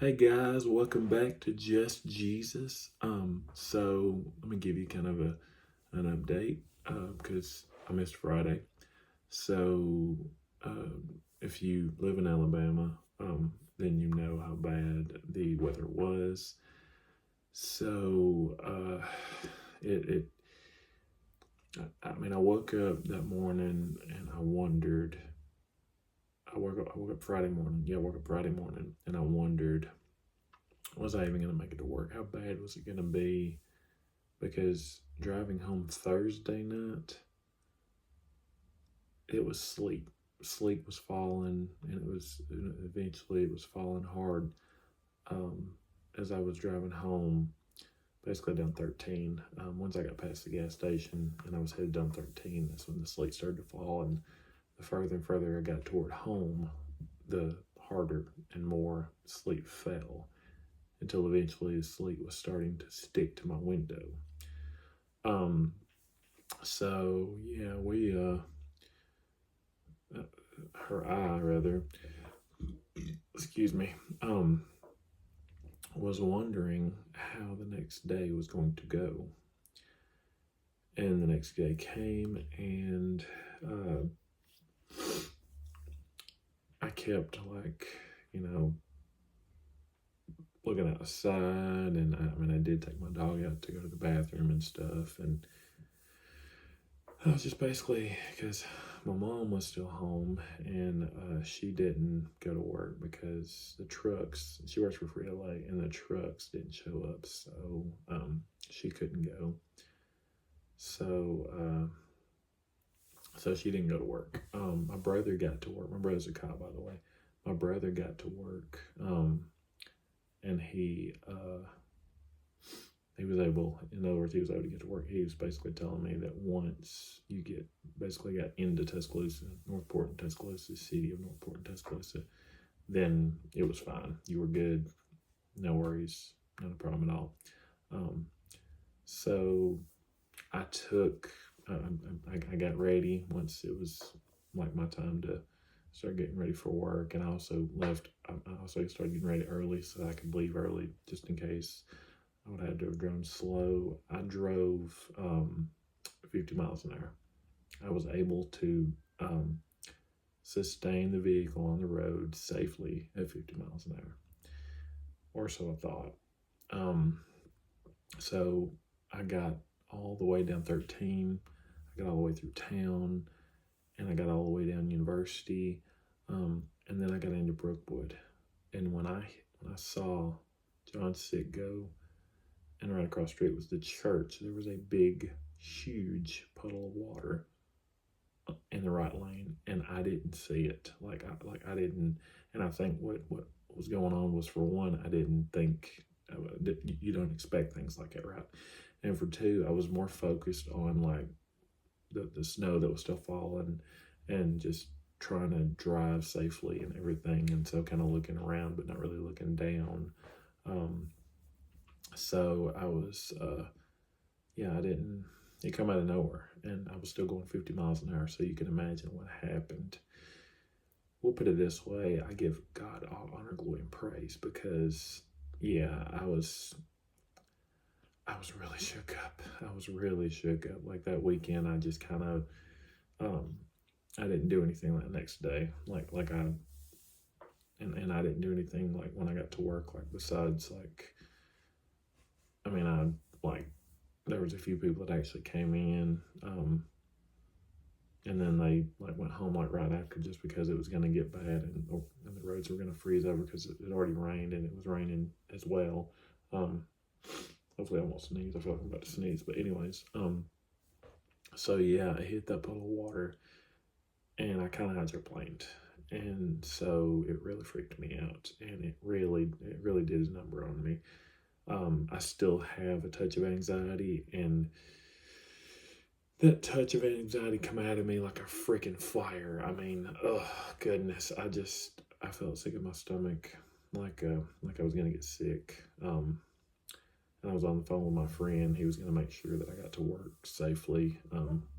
Hey guys, welcome back to Just Jesus. So let me give you kind of an update because I missed Friday. So if you live in Alabama, then you know how bad the weather was. So it I woke up that morning and I wondered. I woke up Friday morning. Yeah, I woke up Friday morning and I wondered, was I even going to make it to work? How bad was it going to be? Because driving home Thursday night, it was sleet. Sleet was falling, and eventually it was falling hard. Um, as I was driving home, basically down 13. Once I got past the gas station and I was headed down 13, that's when the sleet started to fall. And the further and further I got toward home, the harder and more sleet fell until eventually the sleet was starting to stick to my window. Um, so yeah, her eye rather, excuse me, was wondering how the next day was going to go. And the next day came, and I kept looking outside, and I did take my dog out to go to the bathroom and stuff, and I was just basically because my mom was still home and she didn't go to work because the trucks, she works for Frito Lay, and the trucks didn't show up, so she couldn't go. So, so she didn't go to work. My brother got to work. My brother's a cop, by the way. My brother got to work, and he was able, in other words, he was able to get to work. He was basically telling me that once you got into Tuscaloosa, Northport and Tuscaloosa, city of Northport and Tuscaloosa, then it was fine. You were good. No worries. Not a problem at all. So I took, I got ready once it was like my time to start getting ready for work. And I also started getting ready early so I could leave early just in case I would have to have driven slow. I drove 50 miles an hour. I was able to sustain the vehicle on the road safely at 50 miles an hour, or so I thought. So I got all the way down 13. I got all the way through town, and I got all the way down University, and then I got into Brookwood. And when I saw John Sitgo, and right across the street was the church, there was a big, huge puddle of water in the right lane, and I didn't see it. I didn't. And I think what was going on was, for one, I didn't think you don't expect things like that, right? And for two, I was more focused on like the snow that was still falling, and just trying to drive safely and everything, and so kind of looking around but not really looking down. So I was, I didn't, it come out of nowhere, and I was still going 50 miles an hour, so you can imagine what happened. We'll put it this way, I give God all honor, glory, and praise, because, yeah, I was really shook up. I was really shook up. Like that weekend, I just kind of, I didn't do anything that next day. And I didn't do anything like when I got to work, like besides there was a few people that actually came in, and then they went home right after, just because it was going to get bad, and the roads were going to freeze over because it had already rained, and it was raining as well. Hopefully I won't sneeze. I feel like I'm about to sneeze, but anyways, so yeah, I hit that puddle of water, and I kind of hydroplaned, and so it really freaked me out, and it really did a number on me. I still have a touch of anxiety, and that touch of anxiety come out of me like a freaking fire. I mean, oh goodness, I felt sick in my stomach, like I was gonna get sick. And I was on the phone with my friend. He was gonna make sure that I got to work safely,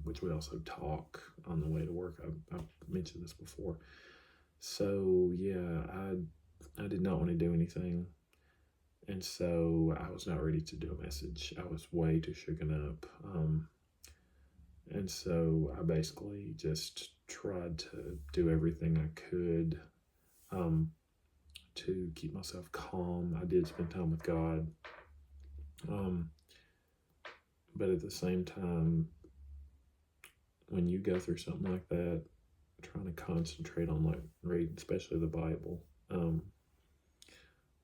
which we also talk on the way to work. I've mentioned this before. So yeah, I did not want to do anything. And so I was not ready to do a message. I was way too shaken up. And so I basically just tried to do everything I could to keep myself calm. I did spend time with God. But at the same time, when you go through something like that, trying to concentrate on like reading, especially the Bible,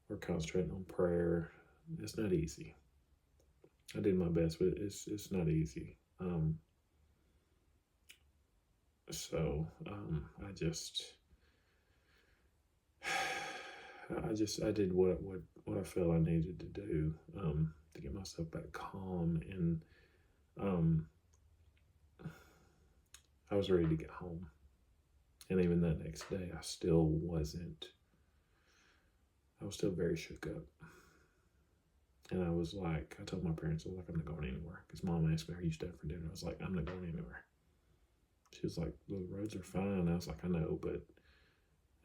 or concentrating on prayer, it's not easy. I did my best, but it's not easy. I did what I felt I needed to do to get myself back calm, and I was ready to get home. And even that next day, I still wasn't. I was still very shook up. And I was like, I told my parents, I was like, I'm not going anywhere. Because Mom asked me, are you staying for dinner? I was like, I'm not going anywhere. She was like, well, the roads are fine. I was like, I know, but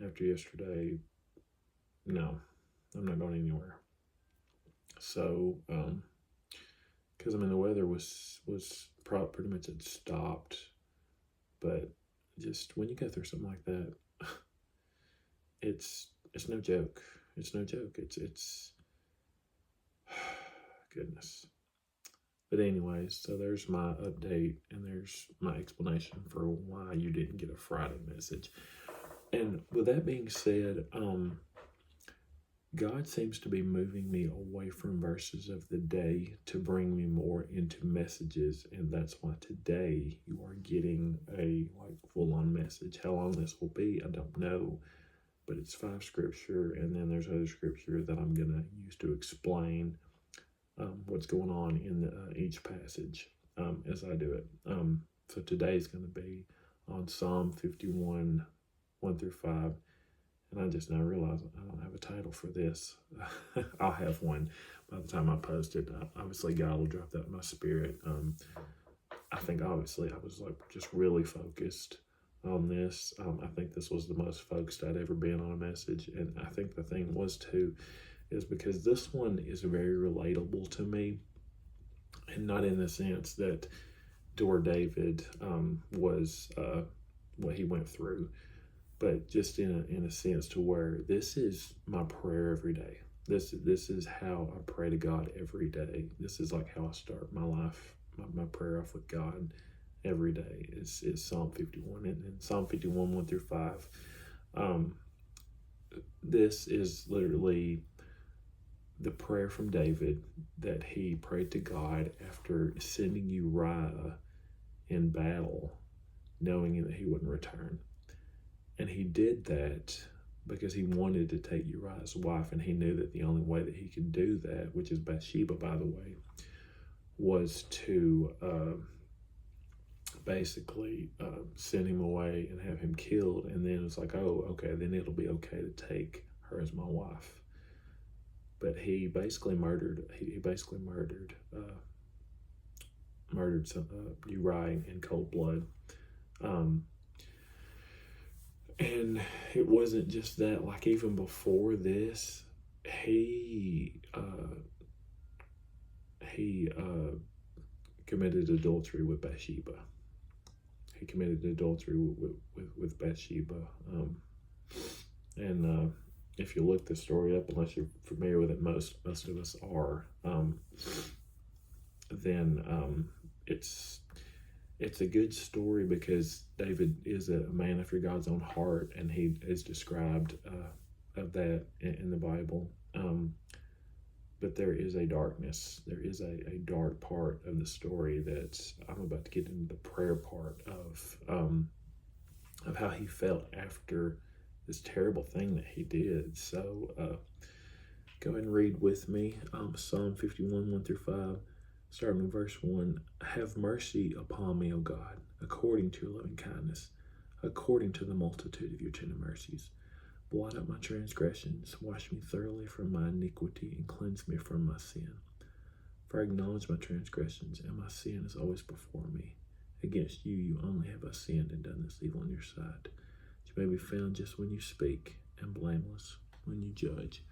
after yesterday, no, I'm not going anywhere. So, because the weather was pretty much had stopped, but just when you go through something like that, it's no joke. It's no joke. It's goodness. But anyways, so there's my update, and there's my explanation for why you didn't get a Friday message. And with that being said, God seems to be moving me away from verses of the day to bring me more into messages, and that's why today you are getting a full-on message. How long this will be, I don't know, but it's 5 scripture, and then there's other scripture that I'm gonna use to explain what's going on in each passage as I do it. So today's going to be on Psalm 51, 1 through 5. And I just now realized I don't have a title for this. I'll have one by the time I post it. Obviously, God will drop that in my spirit. I think obviously I was just really focused on this. I think this was the most focused I'd ever been on a message. And I think the thing was too, is because this one is very relatable to me, and not in the sense that David was what he went through, but just in a sense to where this is my prayer every day. This is how I pray to God every day. This is like how I start my life, my prayer off with God every day is Psalm 51, and Psalm 51, 1 through 5. This is literally the prayer from David that he prayed to God after sending Uriah in battle, knowing that he wouldn't return. And he did that because he wanted to take Uriah's wife, and he knew that the only way that he could do that, which is Bathsheba, by the way, was to basically send him away and have him killed. And then it's like, oh, okay, then it'll be okay to take her as my wife. But he basically murdered Uriah in cold blood. And it wasn't just that. Even before this, he committed adultery with Bathsheba. He committed adultery with Bathsheba. And if you look the story up, unless you're familiar with it, most of us are, then it's a good story because David is a man after God's own heart, and he is described of that in the Bible. But there is a darkness. There is a dark part of the story that I'm about to get into the prayer part of how he felt after this terrible thing that he did. So go ahead and read with me Psalm 51, 1 through 5. Starting in verse 1, have mercy upon me, O God, according to your loving kindness, according to the multitude of your tender mercies. Blot out my transgressions, wash me thoroughly from my iniquity, and cleanse me from my sin. For I acknowledge my transgressions, and my sin is always before me. Against you only have I sinned and done this evil in your sight, that you may be found just when you speak, and blameless when you judge.